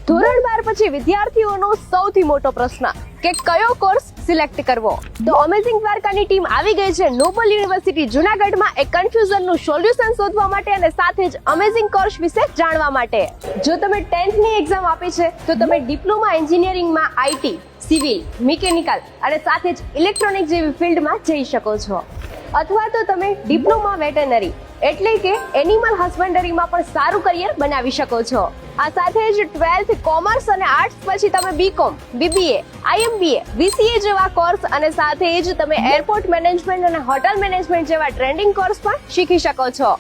ધોરણ 12 પછી વિદ્યાર્થીઓનો સૌથી મોટો પ્રશ્ન કે કયો કોર્સ સિલેક્ટ કરવો. તો અમેઝિંગ દ્વારકાની ટીમ આવી ગઈ છે નોબલ યુનિવર્સિટી જૂનાગઢમાં એક કન્ફ્યુઝનનું સોલ્યુશન શોધવા માટે અને સાથે જ અમેઝિંગ કોર્સ વિશે જાણવા માટે. જો તમે 10th ની એક્ઝામ આપી છે તો તમે ડિપ્લોમા એન્જિનિયરિંગમાં આઈટી, સિવિલ, મિકેનિકલ અને સાથે જ ઇલેક્ટ્રોનિક જેવી ફિલ્ડમાં જઈ શકો છો. અથવા તો તમે ડિપ્લોમા વેટરનરી એટલે કે એનિમલ હસબન્ડરીમાં પણ સારું કરિયર બનાવી શકો છો. આ સાથે જ 12th કોમર્સ અને આર્ટ્સ પછી તમે બીકોમ, બીબીએ, આઈએમબીએ, બીસીએ જેવા કોર્સ અને સાથે જ તમે એરપોર્ટ મેનેજમેન્ટ અને હોટેલ મેનેજમેન્ટ જેવા ટ્રેન્ડિંગ કોર્સ પણ શીખી શકો છો.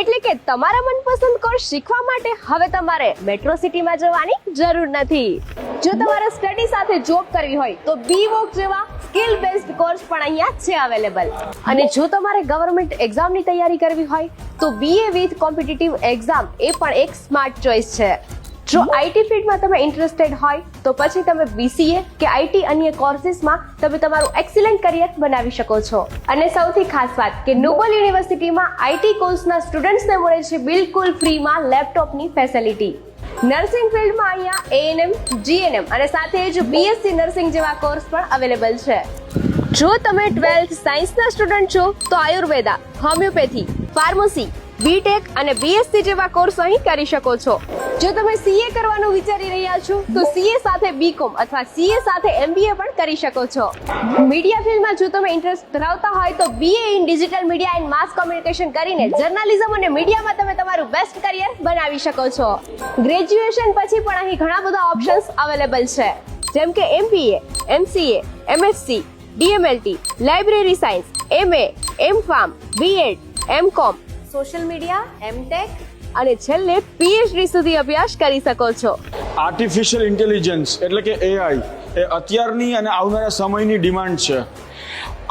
એટલે કે તમારા મનપસંદ કોર્સ શીખવા માટે હવે તમારે મેટ્રો સિટીમાં જવાની જરૂર નથી. જો તમારે સ્ટડી સાથે જોબ કરવી હોય તો બીવોક જેવા સ્કિલ બેઝડ કોર્સ પણ અહીંયા છે અવેલેબલ. અને જો તમારે ગવર્નમેન્ટ એક્ઝામની તૈયારી કરવી હોય તો બીએ વિથ કોમ્પિટિટિવ એક્ઝામ એ પણ એક સ્માર્ટ ચોઇસ છે. જો આઈટી ફિલ્ડમાં તમે ઇન્ટરેસ્ટેડ હોય તો પછી તમે બીસીએ કે આઈટી અન્ય કોર્સીસમાં તમે તમારું એક્સિલન્ટ કરિયર બનાવી શકો છો. અને સૌથી ખાસ વાત કે નોબલ યુનિવર્સિટીમાં આઈટી કોર્સના સ્ટુડન્ટ્સને મળે છે બિલકુલ ફ્રીમાં લેપટોપની ફેસિલિટી. નર્સિંગ ફિલ્ડમાં અહીંયા એએનએમ, જીએનએમ અને સાથે જ બીએસસી નર્સિંગ જેવા કોર્સ પણ અવેલેબલ છે. જો તમે 12th સાયન્સના સ્ટુડન્ટ છો તો આયુર્વેદા, હોમિયોપેથી, ફાર્મસી, બીટેક અને બીએસસી જેવા કોર્સ અહીં કરી શકો છો. જો તમે સીએ કરવાનું વિચારી રહ્યા છો તો સીએ સાથે બીકોમ અથવા સીએ સાથે એમબીએ પણ કરી શકો છો. મીડિયા ફિલ્ડમાં જો તમે ઇન્ટરેસ્ટ ધરાવતા હોય તો BA in digital media and mass communication કરીને જર્નલિઝમ અને મીડિયામાં તમે તમારું બેસ્ટ કરિયર બનાવી શકો છો. ગ્રેજ્યુએશન પછી પણ અહીં ઘણા બધા ઓપ્શન્સ અવેલેબલ છે, જેમ કે MBA, MCA, MSc, DMLT, library science, MA, MPharm, BEd, MCom, social media, MTech અને છેલ્લે પીએચડી સુધી અભ્યાસ કરી શકો છો. આર્ટિફિશિયલ ઇન્ટેલિજન્સ એટલે કે એઆઈ એ અત્યારની અને આવનારા સમયની ડિમાન્ડ છે.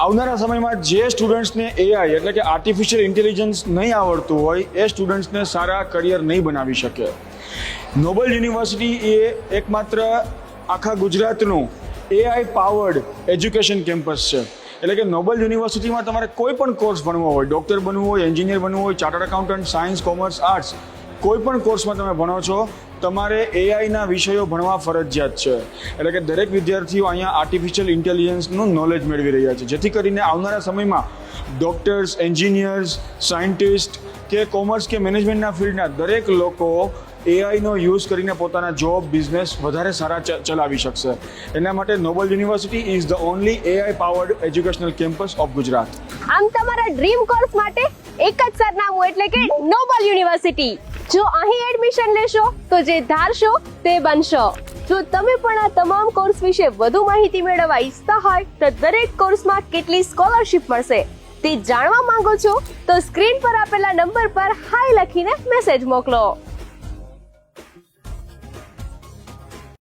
આવનારા સમયમાં જે સ્ટુડન્ટ્સને એઆઈ એટલે કે આર્ટિફિશિયલ ઇન્ટેલિજન્સ નહીં આવડતું હોય એ સ્ટુડન્ટ્સને સારા કરિયર નહીં બનાવી શકે. નોબલ યુનિવર્સિટી એ એકમાત્ર આખા ગુજરાતનું એઆઈ પાવર્ડ એજ્યુકેશન કેમ્પસ છે. એટલે કે નોબલ યુનિવર્સિટીમાં તમારે કોઈ પણ કોર્સ ભણવો હોય, ડૉક્ટર બનવું હોય, એન્જિનિયર બનવું હોય, chartered accountant, science, commerce, arts, કોઈ પણ કોર્સમાં તમે ભણો છો તમારે એઆઈના વિષયો ભણવા ફરજિયાત છે. એટલે કે દરેક વિદ્યાર્થીઓ અહીંયા આર્ટિફિશિયલ ઇન્ટેલિજન્સનું નોલેજ મેળવી રહ્યા છે, જેથી કરીને આવનારા સમયમાં ડૉક્ટર્સ, એન્જિનિયર્સ, સાયન્ટિસ્ટ કે કોમર્સ કે મેનેજમેન્ટના ફિલ્ડના દરેક લોકો એઆઈનો યુઝ કરીને પોતાના જોબ, બિઝનેસ વધારે સારા ચલાવી શકશે. એના માટે Noble university is the only AI powered educational campus of Gujarat. આમ તમારા ડ્રીમ કોર્સ માટે એક જ સરનામું એટલે કે નોબલ યુનિવર્સિટી. જો અહીં એડમિશન લેશો તો જે ધારશો તે બનશો. જો તમે પણ આ તમામ કોર્સ વિશે વધુ માહિતી મેળવવા ઈચ્છતા હોય તો દરેક કોર્સમાં કેટલી સ્કોલરશિપ મળશે તે જાણવા માંગો છો તો સ્ક્રીન પર આપેલા નંબર પર હાય લખીને મેસેજ મોકલો.